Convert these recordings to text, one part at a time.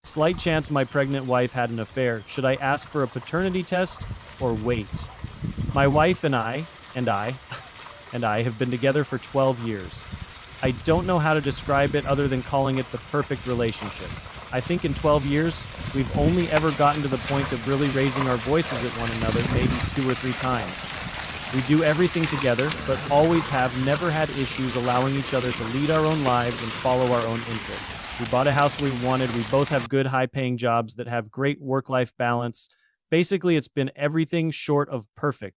Slight chance my pregnant wife had an affair. Should I ask for a paternity test or wait? My wife and I have been together for 12 years. I don't know how to describe it other than calling it the perfect relationship. I think in 12 years, we've only ever gotten to the point of really raising our voices at one another maybe 2 or 3 times. We do everything together, but always have never had issues allowing each other to lead our own lives and follow our own interests. We bought a house we wanted. We both have good, high-paying jobs that have great work-life balance. Basically, it's been everything short of perfect.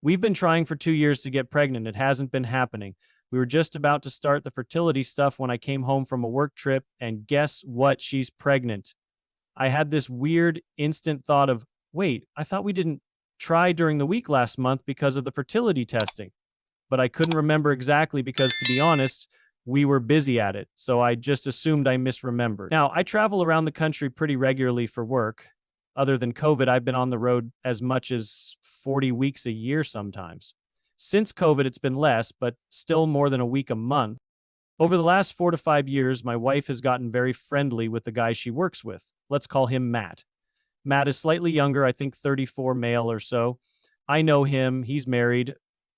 We've been trying for 2 years to get pregnant. It hasn't been happening. We were just about to start the fertility stuff when I came home from a work trip, and guess what? She's pregnant. I had this weird instant thought of, wait, I thought we didn't try during the week last month because of the fertility testing. But I couldn't remember exactly because, to be honest, we were busy at it. So I just assumed I misremembered. Now, I travel around the country pretty regularly for work. Other than COVID, I've been on the road as much as 40 weeks a year sometimes. Since COVID, it's been less, but still more than a week a month. Over the last 4 to 5 years, my wife has gotten very friendly with the guy she works with. Let's call him Matt. Matt is slightly younger, I think 34 male or so. I know him. He's married.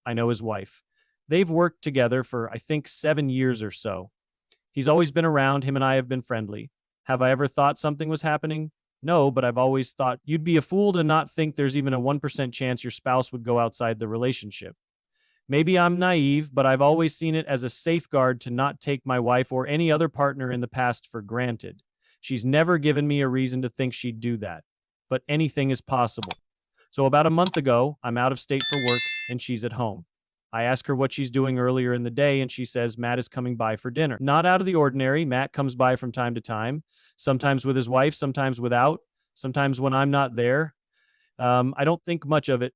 I know his wife. They've worked together for, I think, 7 years or so. He's always been around. Him and I have been friendly. Have I ever thought something was happening? No, but I've always thought you'd be a fool to not think there's even a 1% chance your spouse would go outside the relationship. Maybe I'm naive, but I've always seen it as a safeguard to not take my wife or any other partner in the past for granted. She's never given me a reason to think she'd do that, but anything is possible. So about a month ago, I'm out of state for work and she's at home. I ask her what she's doing earlier in the day and she says Matt is coming by for dinner. Not out of the ordinary. Matt comes by from time to time, sometimes with his wife, sometimes without, sometimes when I'm not there. I don't think much of it.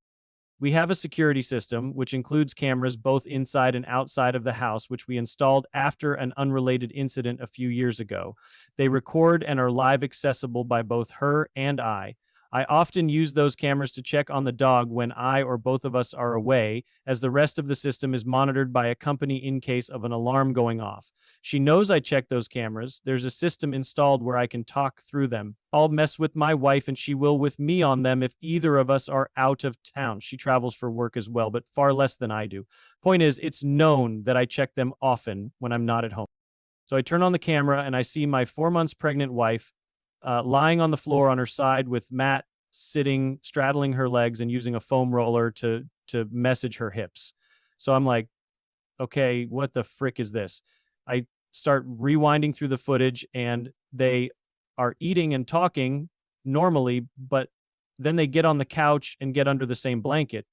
We have a security system, which includes cameras both inside and outside of the house, which we installed after an unrelated incident a few years ago. They record and are live accessible by both her and I. I often use those cameras to check on the dog when I or both of us are away, as the rest of the system is monitored by a company in case of an alarm going off. She knows I check those cameras. There's a system installed where I can talk through them. I'll mess with my wife and she will with me on them if either of us are out of town. She travels for work as well, but far less than I do. Point is, it's known that I check them often when I'm not at home. So I turn on the camera and I see my 4 months pregnant wife lying on the floor on her side with Matt sitting, straddling her legs and using a foam roller to message her hips. So I'm like, okay, what the frick is this? I start rewinding through the footage and they are eating and talking normally, but then they get on the couch and get under the same blanket.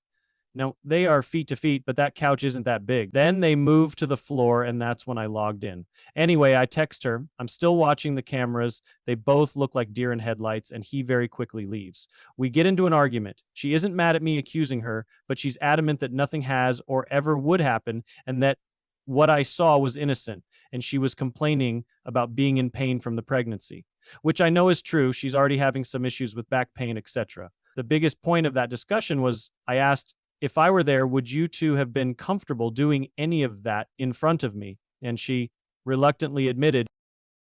Now, they are feet to feet, but that couch isn't that big. Then they move to the floor, and that's when I logged in. Anyway, I text her. I'm still watching the cameras. They both look like deer in headlights, and he very quickly leaves. We get into an argument. She isn't mad at me accusing her, but she's adamant that nothing has or ever would happen, and that what I saw was innocent, and she was complaining about being in pain from the pregnancy, which I know is true. She's already having some issues with back pain, etc. The biggest point of that discussion was I asked, if I were there, would you two have been comfortable doing any of that in front of me? And she reluctantly admitted,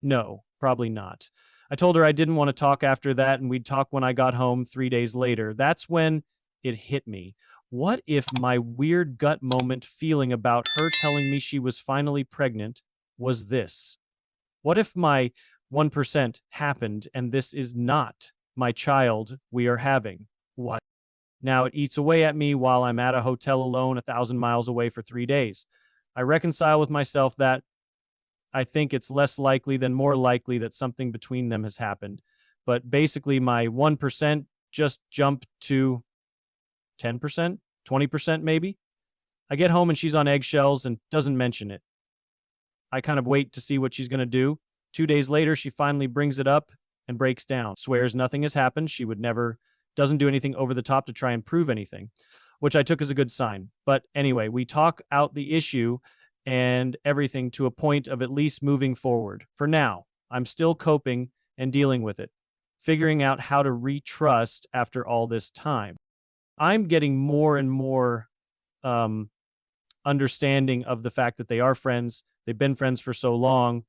no, probably not. I told her I didn't want to talk after that, and we'd talk when I got home 3 days later. That's when it hit me. What if my weird gut moment feeling about her telling me she was finally pregnant was this? What if my 1% happened and this is not my child we are having? What? Now it eats away at me while I'm at a hotel alone 1,000 miles away for 3 days. I reconcile with myself that I think it's less likely than more likely that something between them has happened. But basically my 1% just jumped to 10%, 20% maybe. I get home and she's on eggshells and doesn't mention it. I kind of wait to see what she's going to do. 2 days later, she finally brings it up and breaks down, swears nothing has happened. She would never, doesn't do anything over the top to try and prove anything, which I took as a good sign. But anyway, we talk out the issue and everything to a point of at least moving forward. For now, I'm still coping and dealing with it, figuring out how to retrust after all this time. I'm getting more and more understanding of the fact that they are friends. They've been friends for so long.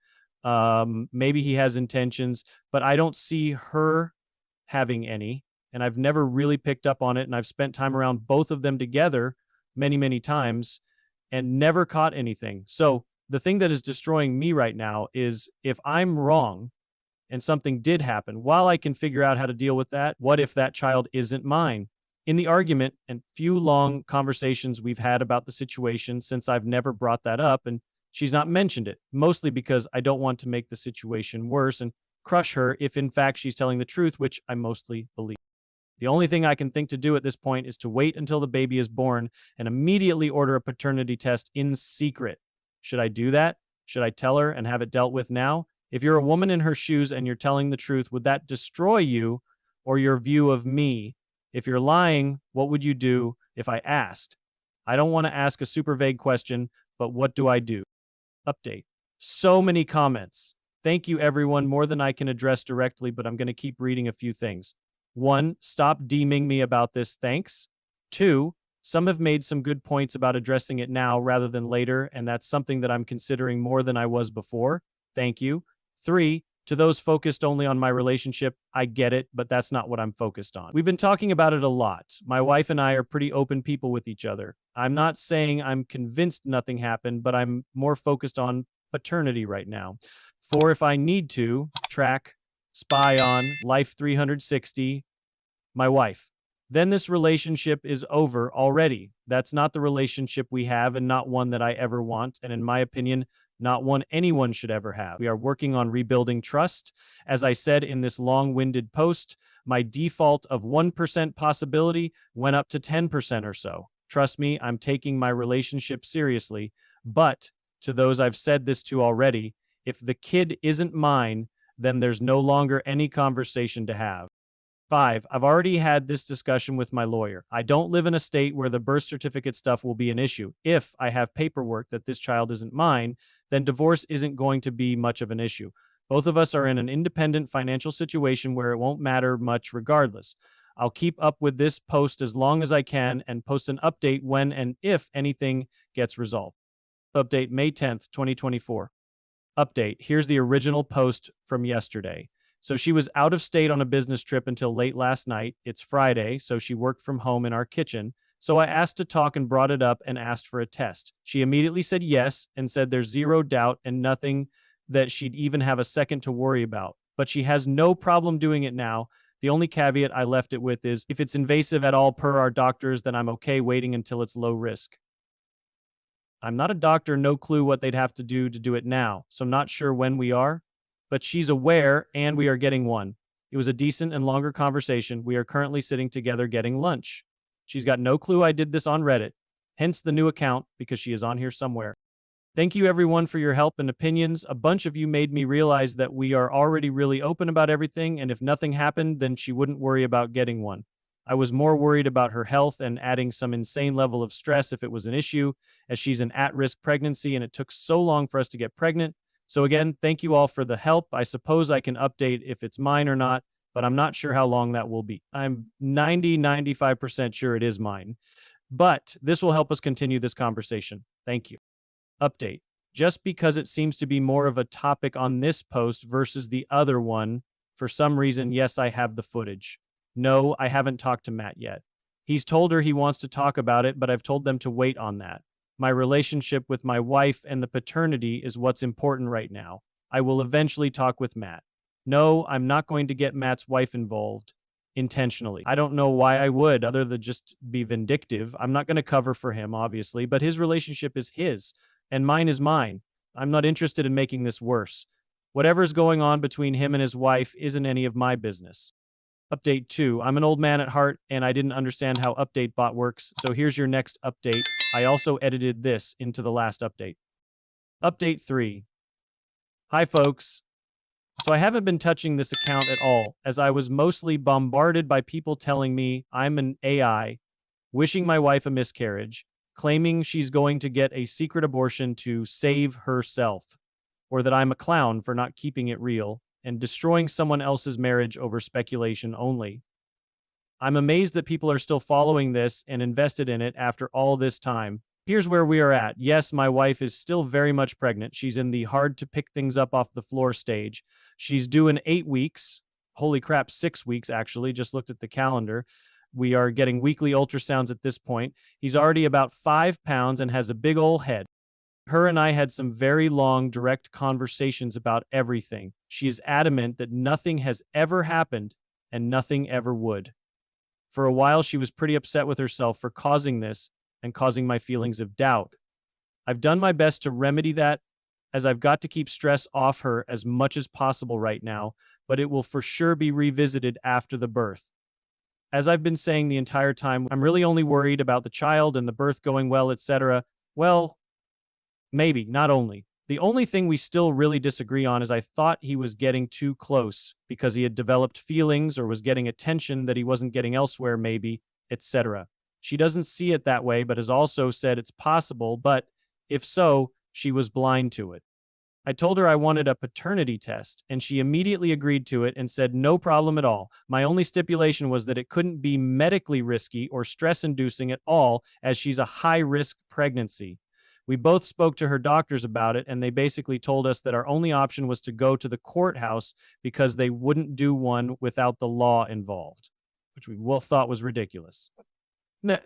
Maybe he has intentions, but I don't see her having any. And I've never really picked up on it. And I've spent time around both of them together many, many times and never caught anything. So the thing that is destroying me right now is if I'm wrong and something did happen, while I can figure out how to deal with that, what if that child isn't mine? In the argument and few long conversations we've had about the situation since I've never brought that up, and she's not mentioned it, mostly because I don't want to make the situation worse and crush her if in fact she's telling the truth, which I mostly believe. The only thing I can think to do at this point is to wait until the baby is born and immediately order a paternity test in secret. Should I do that? Should I tell her and have it dealt with now? If you're a woman in her shoes and you're telling the truth, would that destroy you or your view of me? If you're lying, what would you do if I asked? I don't want to ask a super vague question, but what do I do? Update. So many comments. Thank you, everyone. More than I can address directly, but I'm going to keep reading a few things. 1, stop deeming me about this, thanks. 2, some have made some good points about addressing it now rather than later, and that's something that I'm considering more than I was before. Thank you. 3, to those focused only on my relationship, I get it, but that's not what I'm focused on. We've been talking about it a lot. My wife and I are pretty open people with each other. I'm not saying I'm convinced nothing happened, but I'm more focused on paternity right now. 4, if I need to, track, spy on, life 360, my wife. Then this relationship is over already. That's not the relationship we have and not one that I ever want, and in my opinion, not one anyone should ever have. We are working on rebuilding trust. As I said in this long-winded post, my default of 1% possibility went up to 10% or so. Trust me, I'm taking my relationship seriously, but to those I've said this to already, if the kid isn't mine, then there's no longer any conversation to have. 5, I've already had this discussion with my lawyer. I don't live in a state where the birth certificate stuff will be an issue. If I have paperwork that this child isn't mine, then divorce isn't going to be much of an issue. Both of us are in an independent financial situation where it won't matter much regardless. I'll keep up with this post as long as I can and post an update when and if anything gets resolved. Update May 10th, 2024. Update. Here's the original post from yesterday. So she was out of state on a business trip until late last night. It's Friday, so she worked from home in our kitchen. So I asked to talk and brought it up and asked for a test. She immediately said yes and said there's zero doubt and nothing that she'd even have a second to worry about. But she has no problem doing it now. The only caveat I left it with is if it's invasive at all per our doctors, then I'm okay waiting until it's low risk. I'm not a doctor, no clue what they'd have to do it now, so I'm not sure when we are. But she's aware, and we are getting one. It was a decent and longer conversation. We are currently sitting together getting lunch. She's got no clue I did this on Reddit, hence the new account, because she is on here somewhere. Thank you, everyone, for your help and opinions. A bunch of you made me realize that we are already really open about everything, and if nothing happened, then she wouldn't worry about getting one. I was more worried about her health and adding some insane level of stress if it was an issue, as she's an at-risk pregnancy, and it took so long for us to get pregnant. So again, thank you all for the help. I suppose I can update if it's mine or not, but I'm not sure how long that will be. I'm 95% sure it is mine. But this will help us continue this conversation. Thank you. Update. Just because it seems to be more of a topic on this post versus the other one, for some reason, yes, I have the footage. No, I haven't talked to Matt yet. He's told her he wants to talk about it, but I've told them to wait on that. My relationship with my wife and the paternity is what's important right now. I will eventually talk with Matt. No, I'm not going to get Matt's wife involved intentionally. I don't know why I would, other than just be vindictive. I'm not going to cover for him, obviously, but his relationship is his, and mine is mine. I'm not interested in making this worse. Whatever's going on between him and his wife isn't any of my business. Update 2. I'm an old man at heart, and I didn't understand how Update Bot works, so here's your next update. I also edited this into the last update. Update 3. Hi, folks. So I haven't been touching this account at all, as I was mostly bombarded by people telling me I'm an AI, wishing my wife a miscarriage, claiming she's going to get a secret abortion to save herself, or that I'm a clown for not keeping it real, and destroying someone else's marriage over speculation only. I'm amazed that people are still following this and invested in it after all this time. Here's where we are at. Yes, my wife is still very much pregnant. She's in the hard to pick things up off the floor stage. She's due in 8 weeks. Holy crap, 6 weeks actually. Just looked at the calendar. We are getting weekly ultrasounds at this point. He's already about 5 pounds and has a big old head. Her and I had some very long, direct conversations about everything. She is adamant that nothing has ever happened and nothing ever would. For a while, she was pretty upset with herself for causing this and causing my feelings of doubt. I've done my best to remedy that, as I've got to keep stress off her as much as possible right now, but it will for sure be revisited after the birth. As I've been saying the entire time, I'm really only worried about the child and the birth going well, etc. Well, maybe, not only. The only thing we still really disagree on is I thought he was getting too close because he had developed feelings or was getting attention that he wasn't getting elsewhere, maybe, etc. She doesn't see it that way, but has also said it's possible, but if so, she was blind to it. I told her I wanted a paternity test, and she immediately agreed to it and said no problem at all. My only stipulation was that it couldn't be medically risky or stress-inducing at all, as she's a high-risk pregnancy. We both spoke to her doctors about it, and they basically told us that our only option was to go to the courthouse because they wouldn't do one without the law involved, which we both thought was ridiculous.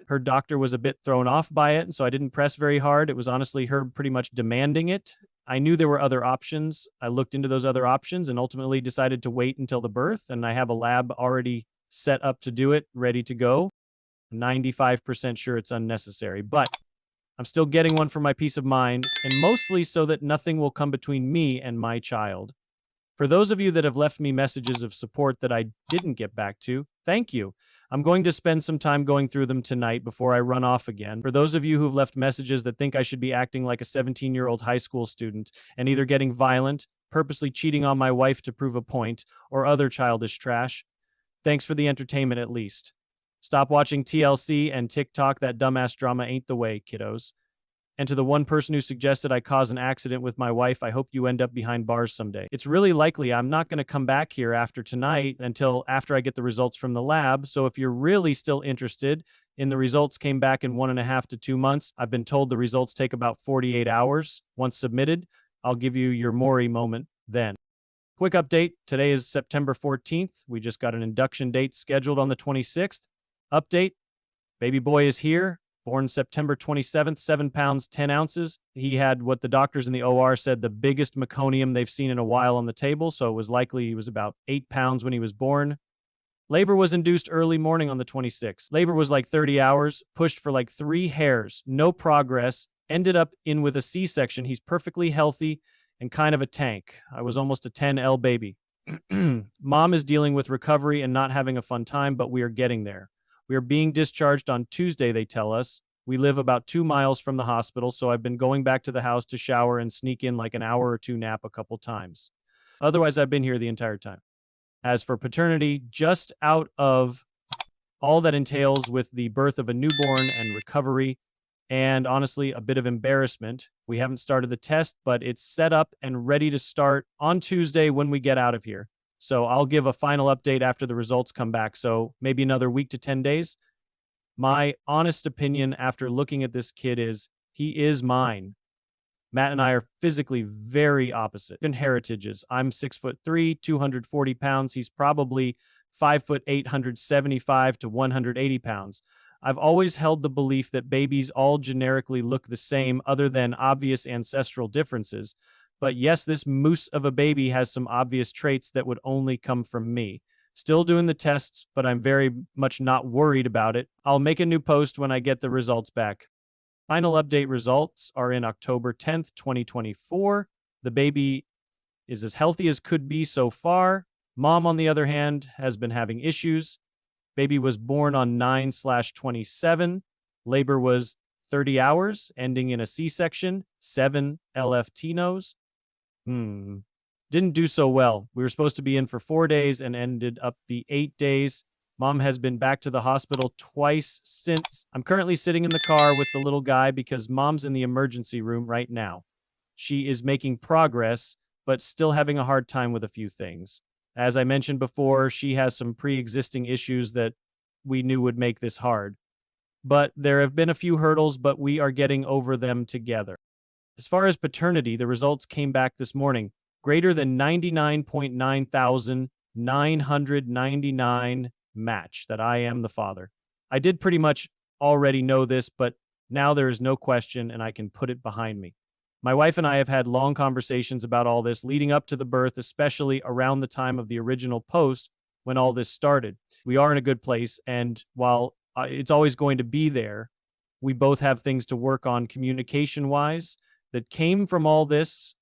Her doctor was a bit thrown off by it, and so I didn't press very hard. It was honestly her pretty much demanding it. I knew there were other options. I looked into those other options and ultimately decided to wait until the birth, and I have a lab already set up to do it, ready to go. 95% sure it's unnecessary, but I'm still getting one for my peace of mind, and mostly so that nothing will come between me and my child. For those of you that have left me messages of support that I didn't get back to, thank you. I'm going to spend some time going through them tonight before I run off again. For those of you who've left messages that think I should be acting like a 17-year-old high school student and either getting violent, purposely cheating on my wife to prove a point, or other childish trash, thanks for the entertainment at least. Stop watching TLC and TikTok. That dumbass drama ain't the way, kiddos. And to the one person who suggested I cause an accident with my wife, I hope you end up behind bars someday. It's really likely I'm not going to come back here after tonight until after I get the results from the lab. So if you're really still interested in the results came back in 1.5 to 2 months, I've been told the results take about 48 hours. Once submitted, I'll give you your Maury moment then. Quick update. Today is September 14th. We just got an induction date scheduled on the 26th. Update. Baby boy is here. Born September 27th, 7 pounds, 10 ounces. He had what the doctors in the OR said the biggest meconium they've seen in a while on the table, so it was likely he was about 8 pounds when he was born. Labor was induced early morning on the 26th. Labor was like 30 hours, pushed for like 3 hairs, no progress, ended up in with a C-section. He's perfectly healthy and kind of a tank. I was almost a 10L baby. Mom is dealing with recovery and not having a fun time, but we are getting there. We are being discharged on Tuesday, they tell us. We live about 2 miles from the hospital, so I've been going back to the house to shower and sneak in like an hour or two nap a couple times. Otherwise, I've been here the entire time. As for paternity, just out of all that entails with the birth of a newborn and recovery, and honestly, a bit of embarrassment, we haven't started the test, but it's set up and ready to start on Tuesday when we get out of here. So I'll give a final update after the results come back. So maybe another week to 10 days. My honest opinion after looking at this kid is he is mine. Matt and I are physically very opposite in heritages. I'm 6'3", 240 pounds. He's probably 5'8", 175 to 180 pounds. I've always held the belief that babies all generically look the same other than obvious ancestral differences. But yes, this moose of a baby has some obvious traits that would only come from me. Still doing the tests, but I'm very much not worried about it. I'll make a new post when I get the results back. Final update results are in October 10th, 2024. The baby is as healthy as could be so far. Mom, on the other hand, has been having issues. Baby was born on 9/27. Labor was 30 hours, ending in a C-section, 7 LFTinos. Didn't do so well. We were supposed to be in for 4 days and ended up the 8 days. Mom has been back to the hospital twice since. I'm currently sitting in the car with the little guy because Mom's in the emergency room right now. She is making progress, but still having a hard time with a few things. As I mentioned before, she has some pre-existing issues that we knew would make this hard. but there have been a few hurdles, but we are getting over them together. As far as paternity, the results came back this morning. Greater than 99.9999 match that I am the father. I did pretty much already know this, but now there is no question and I can put it behind me. My wife and I have had long conversations about all this leading up to the birth, especially around the time of the original post when all this started. We are in a good place, and while it's always going to be there, we both have things to work on communication wise that came from all this.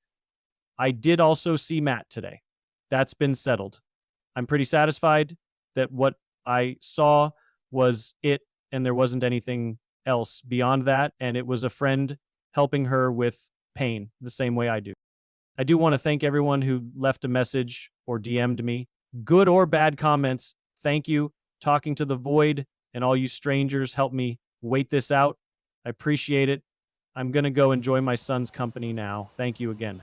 I did also see Matt today. That's been settled. I'm pretty satisfied that what I saw was it and there wasn't anything else beyond that. And it was a friend helping her with pain the same way I do. I do want to thank everyone who left a message or DM'd me, good or bad comments. Thank you. Talking to the void and all you strangers helped me wait this out. I appreciate it. I'm going to go enjoy my son's company now. Thank you again.